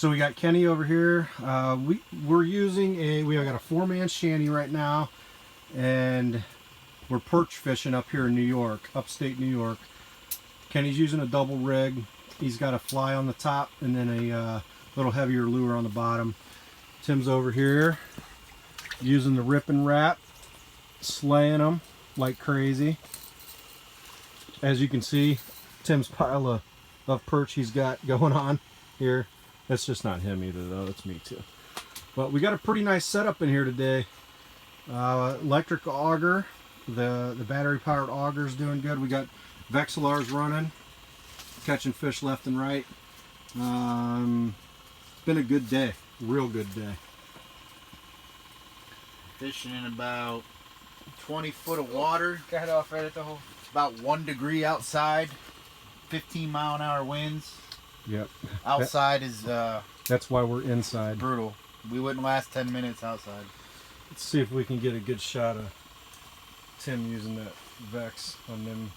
So we got Kenny over here. We're using we got a 4-man shanty right now, and we're perch fishing up here in New York, upstate New York. Kenny's using a double rig. He's got a fly on the top and then a little heavier lure on the bottom. Tim's over here using the rip and wrap, slaying them like crazy. As you can see, Tim's pile of perch he's got going on here. That's just not him either, though. That's me too. But we got a pretty nice setup in here today. Electric auger, the battery-powered auger is doing good. We got Vexilars running, catching fish left and right. It's been a good day, real good day. Fishing in about 20 foot of water. Got off right at the hole. It's about 1 degree outside. 15-mile-an-hour winds. Yep. Outside is that's why we're inside. brutal. We wouldn't last 10 minutes outside. Let's see if we can get a good shot of Tim using that Vex on them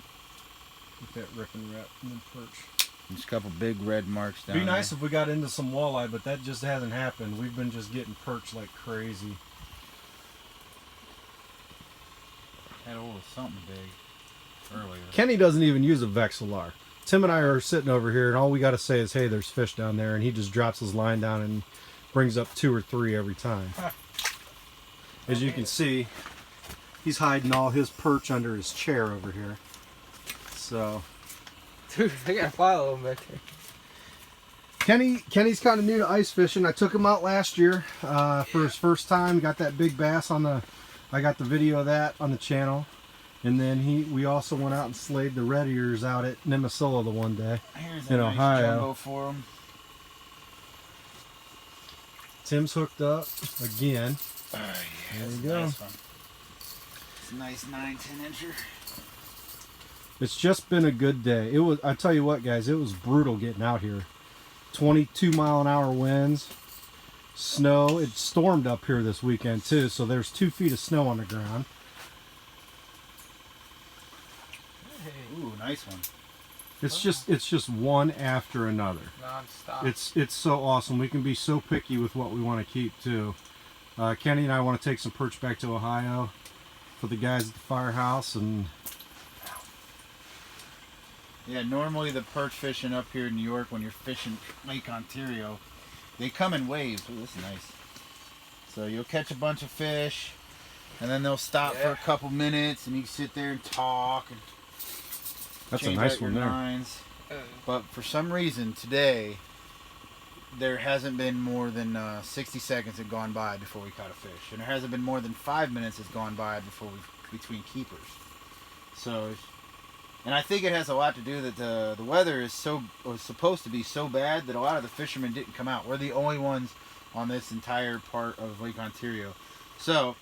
with that rip and wrap and then perch. There's a couple big red marks down Be nice there. if we got into some walleye, but that just hasn't happened. We've been just getting perch like crazy. Had a little something big earlier. Kenny doesn't even use a Vexilar. Tim and I are sitting over here, and all we got to say is, hey, there's fish down there, and he just drops his line down and brings up 2 or 3 every time. As you can see, he's hiding all his perch under his chair over here. So, Dude, I got a pile of them back there. Kenny's kind of new to ice fishing. I took him out last year for his first time. Got that big bass on the. I got the video of that on the channel, and then we also went out and slayed the red ears out at Nemasilla the one day. Here's in a nice Ohio. jumbo for him. Tim's hooked up again. Yeah, There that's you a go. nice one. It's a nice 9-10 incher. It's just been a good day. It was. I tell you what, guys, it was brutal getting out here. 22-mile-an-hour winds, snow. It stormed up here this weekend too, so there's 2 feet of snow on the ground. Ooh, nice one. It's just one after another. Non-stop. It's so awesome. We can be so picky with what we want to keep too. Kenny and I want to take some perch back to Ohio for the guys at the firehouse, and Yeah, normally the perch fishing up here in New York, when you're fishing Lake Ontario, they come in waves. Ooh, this is nice. So you'll catch a bunch of fish, and then they'll stop for a couple minutes, and you can sit there and talk and that's a change nice out your one there. lines. But for some reason today, there hasn't been more than 60 seconds have gone by before we caught a fish, and there hasn't been more than 5 minutes has gone by before between keepers. So, and I think it has a lot to do that the weather was supposed to be so bad that a lot of the fishermen didn't come out. We're the only ones on this entire part of Lake Ontario, so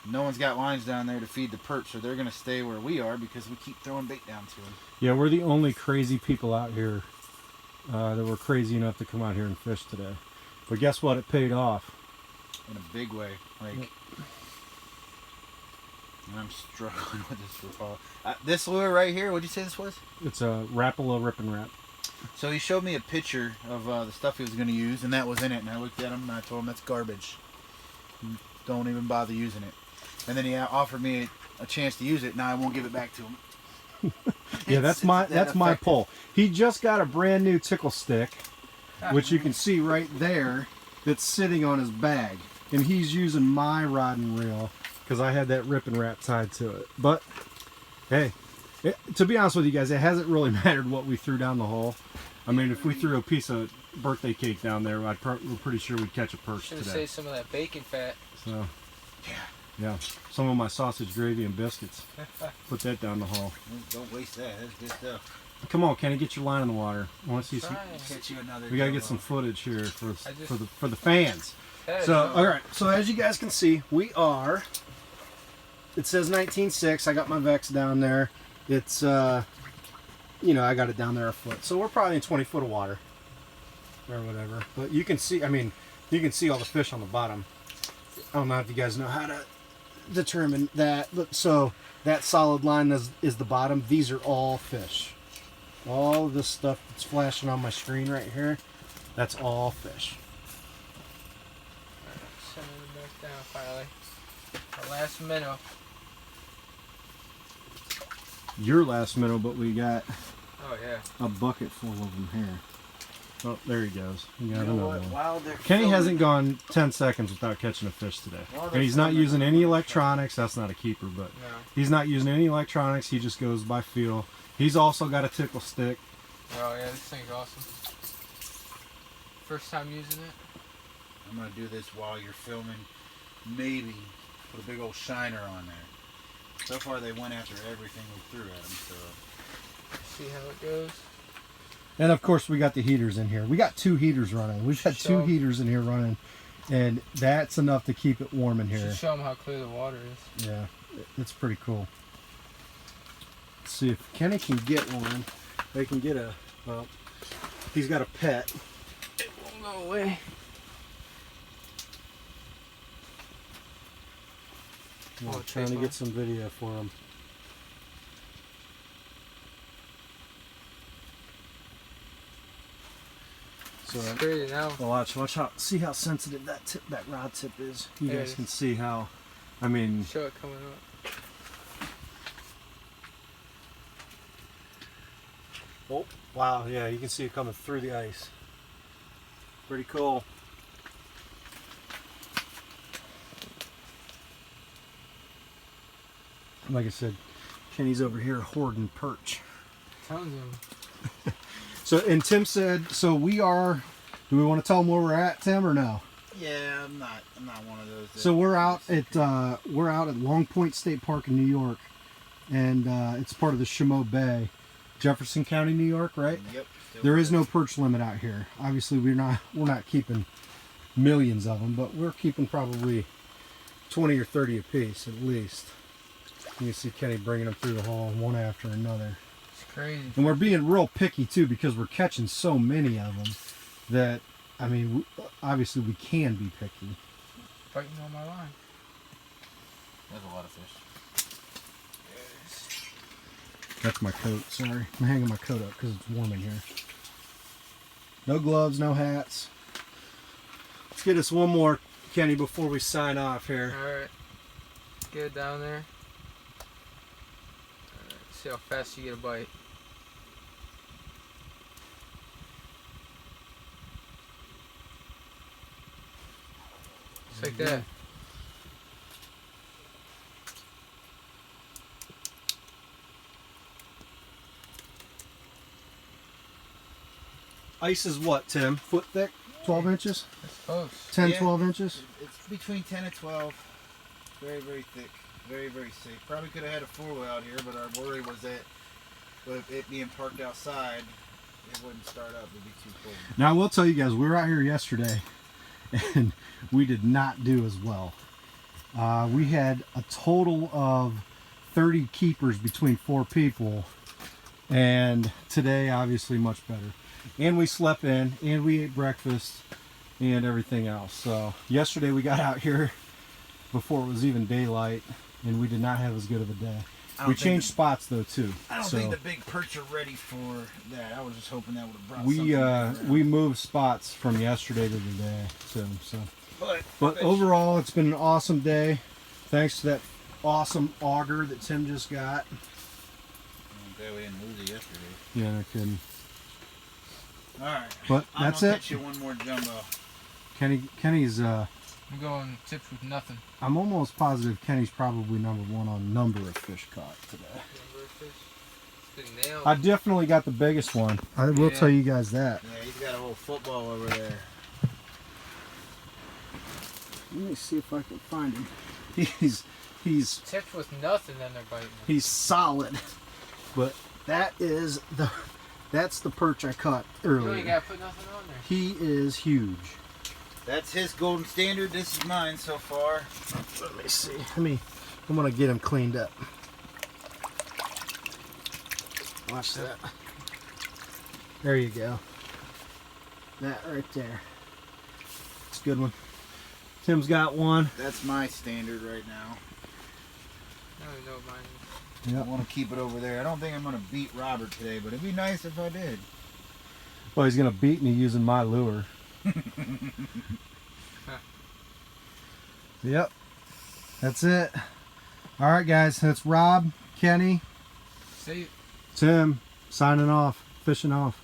no one's got lines down there to feed the perch, so they're going to stay where we are because we keep throwing bait down to them. Yeah, we're the only crazy people out here that were crazy enough to come out here and fish today. But guess what? It paid off. In a big way. Like, and I'm struggling with this for Paul. This lure right here, what'd you say this was? It's a Rapala rip and wrap. So he showed me a picture of the stuff he was going to use, and that was in it. And I looked at him and I told him that's garbage. Don't even bother using it. And then he offered me a chance to use it. Now I won't give it back to him. Yeah, that's my pull. He just got a brand new tickle stick, which you can see right there, that's sitting on his bag, and he's using my rod and reel because I had that rip and wrap tied to it. But hey, to be honest with you guys, it hasn't really mattered what we threw down the hole. I mean, if we threw a piece of birthday cake down there, we're pretty sure we'd catch a perch Should today. save some of that bacon fat. So yeah, some of my sausage gravy and biscuits. Put that down the hole. Don't waste that. That's good stuff. Come on, Kenny, get your line in the water. I want to see some. Catch you another. We gotta get jumbo. some footage here for the fans. Hey, So all right, so as you guys can see, we are. It says 19.6. I got my Vex down there. It's I got it down there a foot, so we're probably in 20 foot of water or whatever. But you can see, you can see all the fish on the bottom. I don't know if you guys know how to determine that. So that solid line is the bottom. These are all fish. All of this stuff that's flashing on my screen right here, That's all fish. Alright, sending it back down finally. Our last minnow. Your last minnow, but we got Oh yeah. a bucket full of them here. Oh, there he goes. You got You know another what? one. While they're Kenny filming- hasn't gone 10 seconds without catching a fish today. While And they're he's not filming, using I'm any gonna electronics. That's not a keeper, but No. he's not using any electronics. He just goes by feel. He's also got a tickle stick. Oh yeah, this thing's awesome. First time using it. I'm gonna do this while you're filming. Maybe put a big old shiner on there. So far, they went after everything we threw at them. So See how it goes. And of course, we got the heaters in here. We got 2 heaters running. We've got 2 So- heaters in here running, and that's enough to keep it warm in here. Should show them how clear the water is. Yeah, it's pretty cool. Let's see if Kenny can get one. They can get a, well, he's got a pet. It won't go away. We're Oh, trying to take get some video for him. So, It's crazy now. well, watch how, see how sensitive that rod tip is. You There it guys is. can see how, I mean, Show it coming up. oh, wow, yeah, you can see it coming through the ice. Pretty cool. Like I said, Kenny's over here hoarding perch. Tons of them. So, and Tim said, so we are, do we want to tell them where we're at, Tim, or no? yeah, I'm not one of those. that- So we're out at Long Point State Park in New York, and it's part of the Chameau Bay, Jefferson County, New York, right? Yep. still There is good. no perch limit out here. Obviously, we're not keeping millions of them, but we're keeping probably 20 or 30 a piece at least. You can see Kenny bringing them through the hole one after another. It's crazy. And we're being real picky too because we're catching so many of them that, I mean, obviously we can be picky. Biting on my line. There's a lot of fish. That's my coat, sorry. I'm hanging my coat up because it's warm in here. No gloves, no hats. Let's get us one more, Kenny, before we sign off here. Alright. Get it down there. Alright, see how fast you get a bite. Just like that. Ice is what, Tim? Foot thick? 12 inches? That's close. 10, Yeah. 12 inches? It's between 10 and 12. Very, very thick. Very, very safe. Probably could have had a 4-wheel out here, but our worry was that with it being parked outside, it wouldn't start up. It'd be too cold. Now, I will tell you guys, we were out here yesterday, and we did not do as well. We had a total of 30 keepers between 4 people, and today, obviously, much better. And we slept in, and we ate breakfast, and everything else. So, yesterday we got out here before it was even daylight, and we did not have as good of a day. I don't We think changed spots, though, too. I don't So think the big perch are ready for that. I was just hoping that would have brought we something around. we moved spots from yesterday to today, so But fish. overall it's been an awesome day. Thanks to that awesome auger that Tim just got. Okay, we didn't lose it yesterday. Yeah, no kidding. All right. But I'm that's gonna it. Catch you one more jumbo. Kenny's I'm going tips with nothing. I'm almost positive Kenny's probably number 1 on number of fish caught today. It's been nailed. I definitely got the biggest one. I will Yeah. tell you guys that. Yeah, he's got a little football over there. Let me see if I can find him. He's Tips with nothing, then they're biting. he's solid. But that's the perch I caught You earlier. ain't gotta put nothing on there. He is huge. That's his golden standard. This is mine so far. Let me see. I'm gonna get him cleaned up. Watch that. There you go. That right there. It's a good one. Tim's got one. That's my standard right now. I don't even know what mine is. I Yep. want to keep it over there. I don't think I'm going to beat Robert today, but it'd be nice if I did. Well, he's gonna beat me using my lure. Yep, that's it. All right, guys, that's Rob, Kenny, See you. Tim signing off, fishing off.